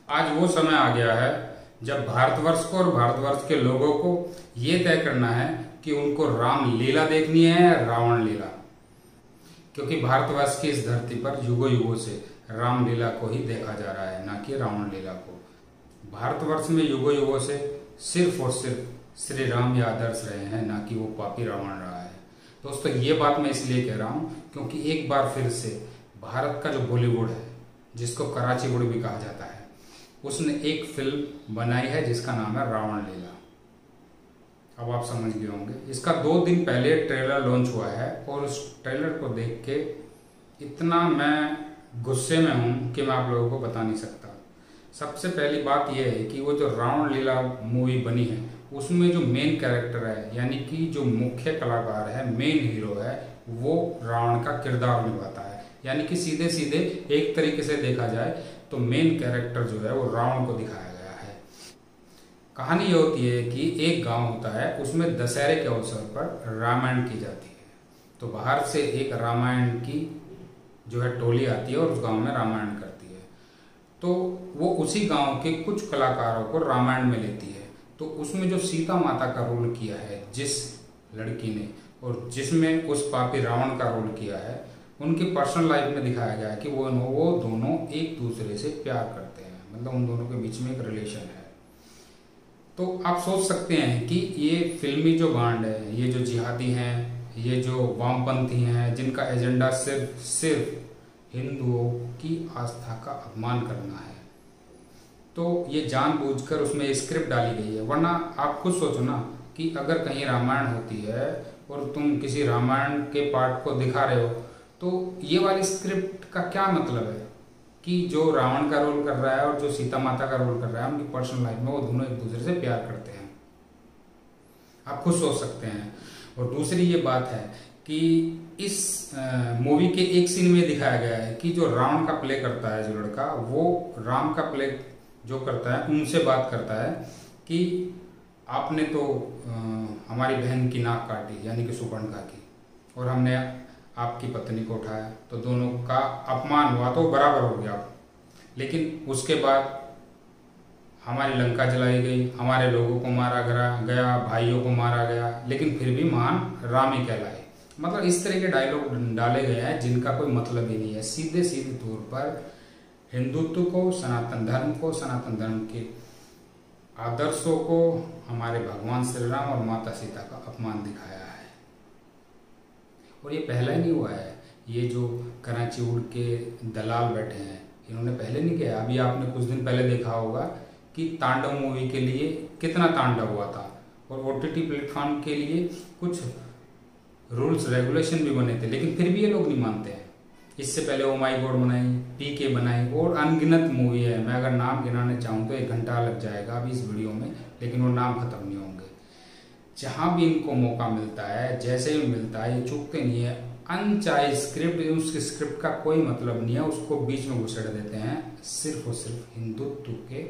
आज वो समय आ गया है जब भारतवर्ष को और भारतवर्ष के लोगों को ये तय करना है कि उनको राम लीला देखनी है या रावण लीला। क्योंकि भारतवर्ष की इस धरती पर युगों युगों से राम लीला को ही देखा जा रहा है, ना कि रावण लीला को। भारतवर्ष में युगों युगों से सिर्फ और सिर्फ श्री राम ही आदर्श रहे हैं, ना कि वो पापी रावण रहा है। दोस्तों, ये बात मैं इसलिए कह रहा हूं क्योंकि एक बार फिर से भारत का जो बॉलीवुड है, जिसको कराची वुड भी कहा जाता है, उसने एक फिल्म बनाई है जिसका नाम है रावण लीला। अब आप समझ गए होंगे। इसका 2 दिन पहले ट्रेलर लॉन्च हुआ है और उस ट्रेलर को देख के इतना मैं गुस्से में हूं कि मैं आप लोगों को बता नहीं सकता। सबसे पहली बात यह है कि वो जो रावण लीला मूवी बनी है, उसमें जो मेन कैरेक्टर है, यानी कि जो मुख्य कलाकार है, मेन हीरो है, वो रावण का किरदार निभाता है। यानी कि सीधे सीधे एक तरीके से देखा जाए तो मेन कैरेक्टर जो है वो रावण को दिखाया गया है। कहानी ये होती है कि एक गांव होता है, उसमें दशहरे के अवसर पर रामायण की जाती है। तो बाहर से एक रामायण की जो है टोली आती है और उस गांव में रामायण करती है। तो वो उसी गांव के कुछ कलाकारों को रामायण में लेती है। तो उसमें जो सीता माता का रोल किया है जिस लड़की ने, और जिसमें उस पापी रावण का रोल किया है, उनकी पर्सनल लाइफ में दिखाया गया है कि वो दोनों एक दूसरे से प्यार करते हैं, मतलब उन दोनों के बीच में एक रिलेशन है। तो आप सोच सकते हैं कि ये फिल्मी जो बांड है, ये जो जिहादी हैं, ये जो वामपंथी हैं, जिनका एजेंडा सिर्फ हिंदुओं की आस्था का अपमान करना है, तो ये जानबूझकर उसमें स्क्रिप्ट डाली गई है। वरना आप खुद सोचो ना कि अगर कहीं रामायण होती है और तुम किसी रामायण के पार्ट को दिखा रहे हो, तो ये वाली स्क्रिप्ट का क्या मतलब है कि जो रावण का रोल कर रहा है और जो सीता माता का रोल कर रहा है, उनकी पर्सनल लाइफ में वो दोनों एक दूसरे से प्यार करते हैं। आप खुद सोच सकते हैं। और दूसरी ये बात है कि इस मूवी के एक सीन में दिखाया गया है कि जो रावण का प्ले करता है जो लड़का, वो राम का प्ले जो करता है उनसे बात करता है कि आपने तो हमारी बहन की नाक काटी, यानी कि सुपर्णखा की, और हमने आपकी पत्नी को उठाया, तो दोनों का अपमान हुआ तो बराबर हो गया। लेकिन उसके बाद हमारी लंका जलाई गई, हमारे लोगों को मारा गया, भाइयों को मारा गया, लेकिन फिर भी महान राम ही कहलाए। मतलब इस तरह के डायलॉग डाले गए हैं जिनका कोई मतलब ही नहीं है। सीधे सीधे तौर पर हिंदुत्व को, सनातन धर्म को, सनातन धर्म के आदर्शों को, हमारे भगवान श्री राम और माता सीता का अपमान दिखाया है। और ये पहला ही नहीं हुआ है। ये जो कराची वुड के दलाल बैठे हैं, इन्होंने पहले नहीं किया। अभी आपने कुछ दिन पहले देखा होगा कि तांडव मूवी के लिए कितना तांडव हुआ था, और OTT प्लेटफॉर्म के लिए कुछ रूल्स रेगुलेशन भी बने थे, लेकिन फिर भी ये लोग नहीं मानते हैं। इससे पहले ओ माई गॉड बनाई, PK बनाई, और अनगिनत मूवी है। मैं अगर नाम गिनाने चाहूँ तो 1 घंटा लग जाएगा अभी इस वीडियो में, लेकिन वो नाम खत्म नहीं होंगे। जहां भी इनको मौका मिलता है, जैसे भी मिलता है, ये चूकते नहीं है। अनचाही स्क्रिप्ट, उसकी स्क्रिप्ट का कोई मतलब नहीं है, उसको बीच में घुसेड़ देते हैं, सिर्फ और सिर्फ हिंदुत्व के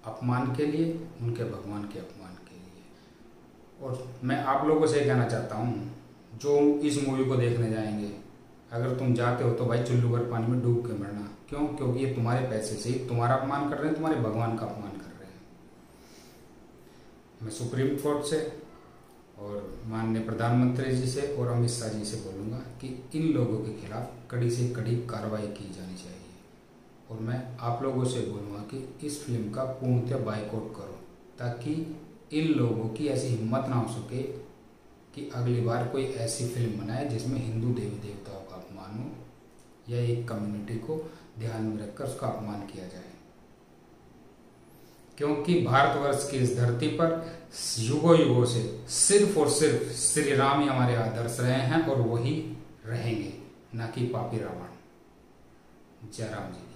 अपमान के लिए, उनके भगवान के अपमान के लिए। और मैं आप लोगों से कहना चाहता हूँ, जो इस मूवी को देखने जाएंगे, अगर तुम जाते हो तो भाई चुल्लू भर पानी में डूब के मरना। क्यों? क्योंकि ये तुम्हारे पैसे से ही तुम्हारा अपमान कर रहे हैं, तुम्हारे भगवान का अपमान कर रहे हैं। मैं सुप्रीम कोर्ट से और माननीय प्रधानमंत्री जी से और अमित शाह जी से बोलूँगा कि इन लोगों के खिलाफ कड़ी से कड़ी कार्रवाई की जानी चाहिए। और मैं आप लोगों से बोलूँगा कि इस फिल्म का पूर्णतः बाइकआउट करो, ताकि इन लोगों की ऐसी हिम्मत ना हो सके कि अगली बार कोई ऐसी फिल्म बनाए जिसमें हिंदू देवी देवताओं का अपमान हो या एक कम्युनिटी को ध्यान में रखकर उसका अपमान किया जाए। क्योंकि भारतवर्ष की इस धरती पर युगों युगों से सिर्फ और सिर्फ श्री राम ही हमारे आदर्श रहे हैं और वही रहेंगे, ना कि पापी रावण। जय राम जी।